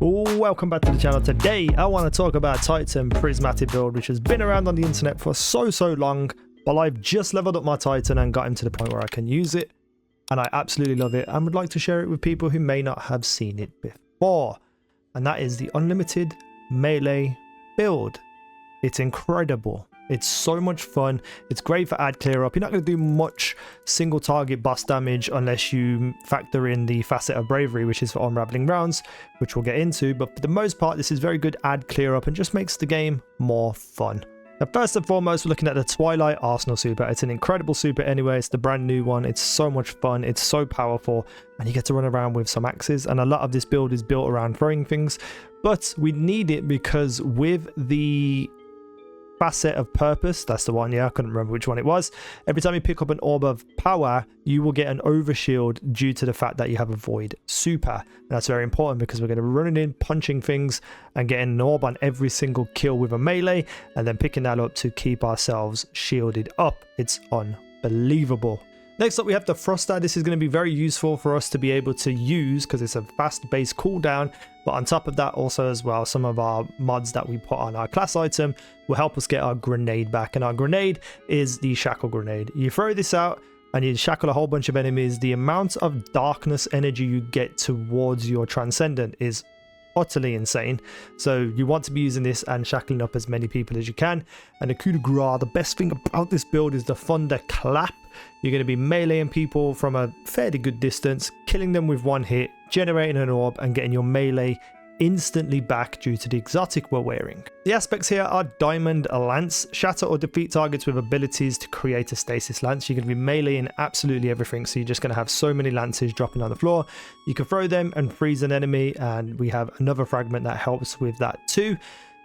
Welcome back to the channel. Today I want to talk about Titan Prismatic build, which has been around on the internet for so long, but I've just leveled up my Titan and got him to the point where I can use it, and I absolutely love it and would like to share it with people who may not have seen it before. And that is the unlimited melee build. It's incredible. It's so much fun. It's great for ad clear up. You're not going to do much single target boss damage unless you factor in the facet of bravery, which is for unraveling rounds, which we'll get into. But for the most part, this is very good ad clear up and just makes the game more fun. Now, first and foremost, we're looking at the Twilight Arsenal super. It's an incredible super anyway. It's the brand new one. It's so much fun. It's so powerful, and you get to run around with some axes. And a lot of this build is built around throwing things, but we need it because with the facet of purpose, that's the one, yeah, I couldn't remember which one it was. Every time you pick up an orb of power, you will get an overshield due to the fact that you have a void super. And that's very important because we're going to be running in, punching things, and getting an orb on every single kill with a melee, and then picking that up to keep ourselves shielded up. It's unbelievable. Next up, we have the Thruster. This is going to be very useful for us to be able to use because it's a fast-based cooldown. But on top of that, also as well, some of our mods that we put on our class item will help us get our grenade back. And our grenade is the shackle grenade. You throw this out and you shackle a whole bunch of enemies. The amount of darkness energy you get towards your transcendent is utterly insane. So you want to be using this and shackling up as many people as you can. And the coup de grace, the best thing about this build is the thunderclap. You're going to be meleeing people from a fairly good distance, killing them with one hit, generating an orb, and getting your melee instantly back due to the exotic we're wearing. The aspects here are Diamond Lance. Shatter or defeat targets with abilities to create a stasis lance. You're going to be meleeing absolutely everything, so you're just going to have so many lances dropping on the floor. You can throw them and freeze an enemy, and we have another fragment that helps with that too.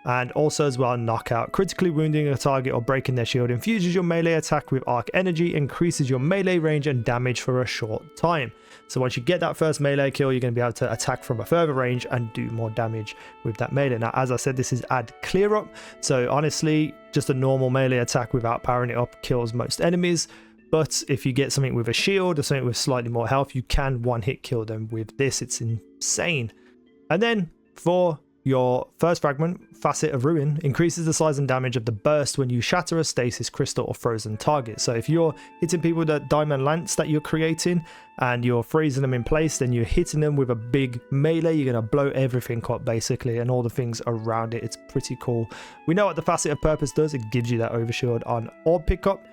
And also as well, knockout. Critically wounding a target or breaking their shield infuses your melee attack with arc energy, increases your melee range and damage for a short time. So once you get that first melee kill, you're going to be able to attack from a further range and do more damage with that melee. Now, as I said, this is ad clear up. So honestly, just a normal melee attack without powering it up kills most enemies. But if you get something with a shield or something with slightly more health, you can one hit kill them with this. It's insane. And then for your first fragment, Facet of Ruin, increases the size and damage of the burst when you shatter a stasis crystal or frozen target. So if you're hitting people with that Diamond Lance that you're creating and you're freezing them in place, then you're hitting them with a big melee, you're going to blow everything up basically and all the things around it. It's pretty cool. We know what the Facet of Purpose does. It gives you that overshield on orb pickup.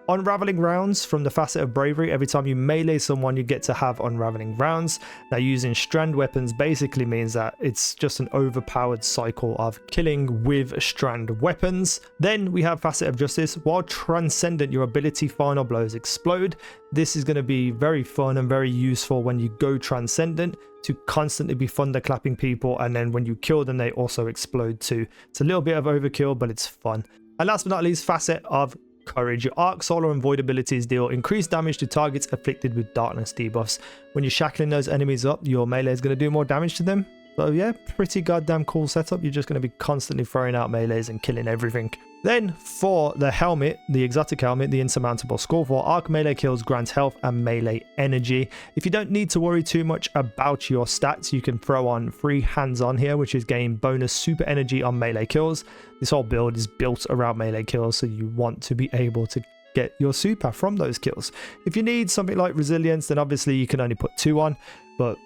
Unraveling rounds from the Facet of Bravery. Every time you melee someone, you get to have unraveling rounds. Now, using strand weapons basically means that it's just an overpowered cycle of killing with strand weapons. Then we have Facet of Justice. While transcendent, your ability final blows explode. This is going to be very fun and very useful when you go transcendent to constantly be thunderclapping people, and then when you kill them, they also explode too. It's a little bit of overkill, but it's fun. And last but not least, Facet of Courage. Your Arc, Solar, and Void abilities deal increased damage to targets afflicted with darkness debuffs. When you're shackling those enemies up, your melee is going to do more damage to them. So yeah, pretty goddamn cool setup. You're just going to be constantly throwing out melees and killing everything. Then for the helmet, the exotic helmet, the insurmountable skullfort, arc melee kills grants health and melee energy. If you don't need to worry too much about your stats, you can throw on free hands-on here, which is gain bonus super energy on melee kills. This whole build is built around melee kills, so you want to be able to get your super from those kills. If you need something like resilience, then obviously you can only put 2 on, but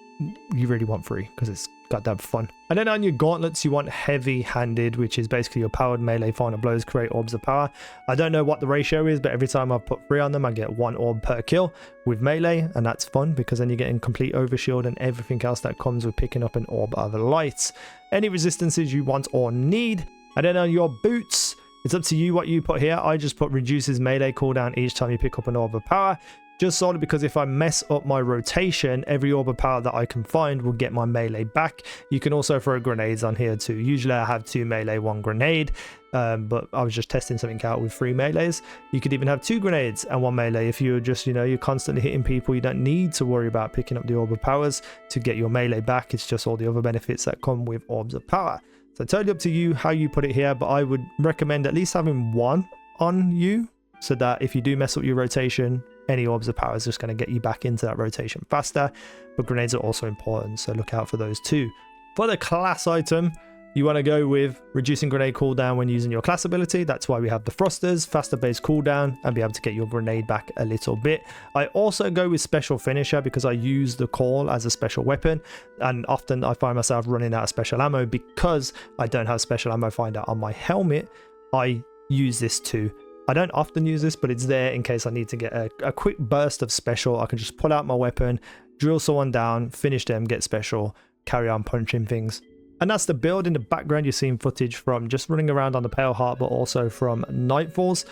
you really want 3 because it's goddamn fun. And then on your gauntlets, you want heavy-handed, which is basically your powered melee final blows create orbs of power. I don't know what the ratio is, but every time I've put 3 on them, I get 1 orb per kill with melee, and that's fun because then you're getting complete overshield and everything else that comes with picking up an orb of light. Any resistances you want or need. And then on your boots, it's up to you what you put here. I just put reduces melee cooldown each time you pick up an orb of power. Just solely because if I mess up my rotation, every orb of power that I can find will get my melee back. You can also throw grenades on here too. Usually I have 2 melee, 1 grenade, but I was just testing something out with 3 melees. You could even have 2 grenades and 1 melee. If you're just, you're constantly hitting people, you don't need to worry about picking up the orb of powers to get your melee back. It's just all the other benefits that come with orbs of power. So totally up to you how you put it here, but I would recommend at least having 1 on you so that if you do mess up your rotation, any orbs of power is just going to get you back into that rotation faster. But grenades are also important, so look out for those too. For the class item, you want to go with reducing grenade cooldown when using your class ability. That's why we have the thrusters, faster base cooldown, and be able to get your grenade back a little bit. I also go with special finisher because I use the call as a special weapon, and often I find myself running out of special ammo because I don't have special ammo finder on my helmet. I use this too. I don't often use this, but it's there in case I need to get a quick burst of special. I can just pull out my weapon, drill someone down, finish them, get special, carry on punching things. And that's the build. In the background, you're seeing footage from just running around on the Pale Heart, but also from Nightfalls.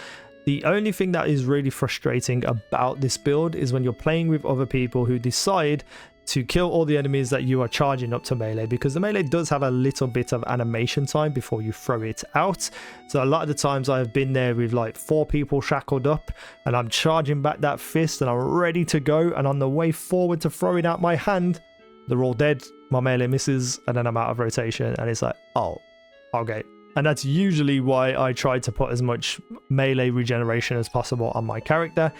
The only thing that is really frustrating about this build is when you're playing with other people who decide to kill all the enemies that you are charging up to melee, because the melee does have a little bit of animation time before you throw it out. So a lot of the times I've been there with like 4 people shackled up, and I'm charging back that fist and I'm ready to go, and on the way forward to throwing out my hand, they're all dead, my melee misses, and then I'm out of rotation, and it's like, oh, okay. And that's usually why I try to put as much melee regeneration as possible on my character.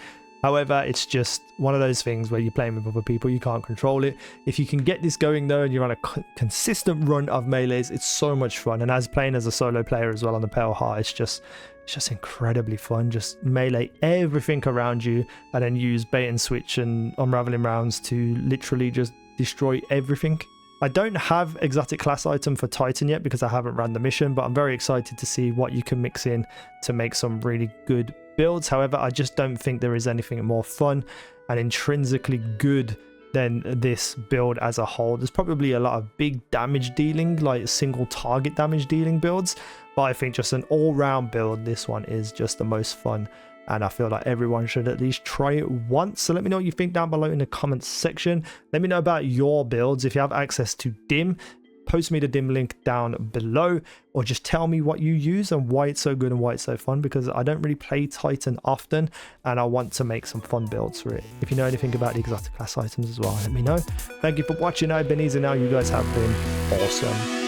However, it's just one of those things where you're playing with other people, you can't control it. If you can get this going though, and you're on a consistent run of melees, it's so much fun. And as playing as a solo player as well on the Pale Heart, it's just incredibly fun. Just melee everything around you, and then use bait and switch and unraveling rounds to literally just destroy everything. I don't have exotic class item for Titan yet because I haven't ran the mission, but I'm very excited to see what you can mix in to make some really good builds. However, I just don't think there is anything more fun and intrinsically good than this build as a whole. There's probably a lot of big damage dealing, like single target damage dealing builds, but I think just an all-round build, this one is just the most fun, and I feel like everyone should at least try it once. So let me know what you think down below in the comments section. Let me know about your builds. If you have access to dim, post me the dim link down below, or just tell me what you use and why it's so good and why it's so fun, because I don't really play Titan often and I want to make some fun builds for it. If you know anything about the exotic class items as well, let me know. Thank you for watching. I've been Easy now. You guys have been awesome.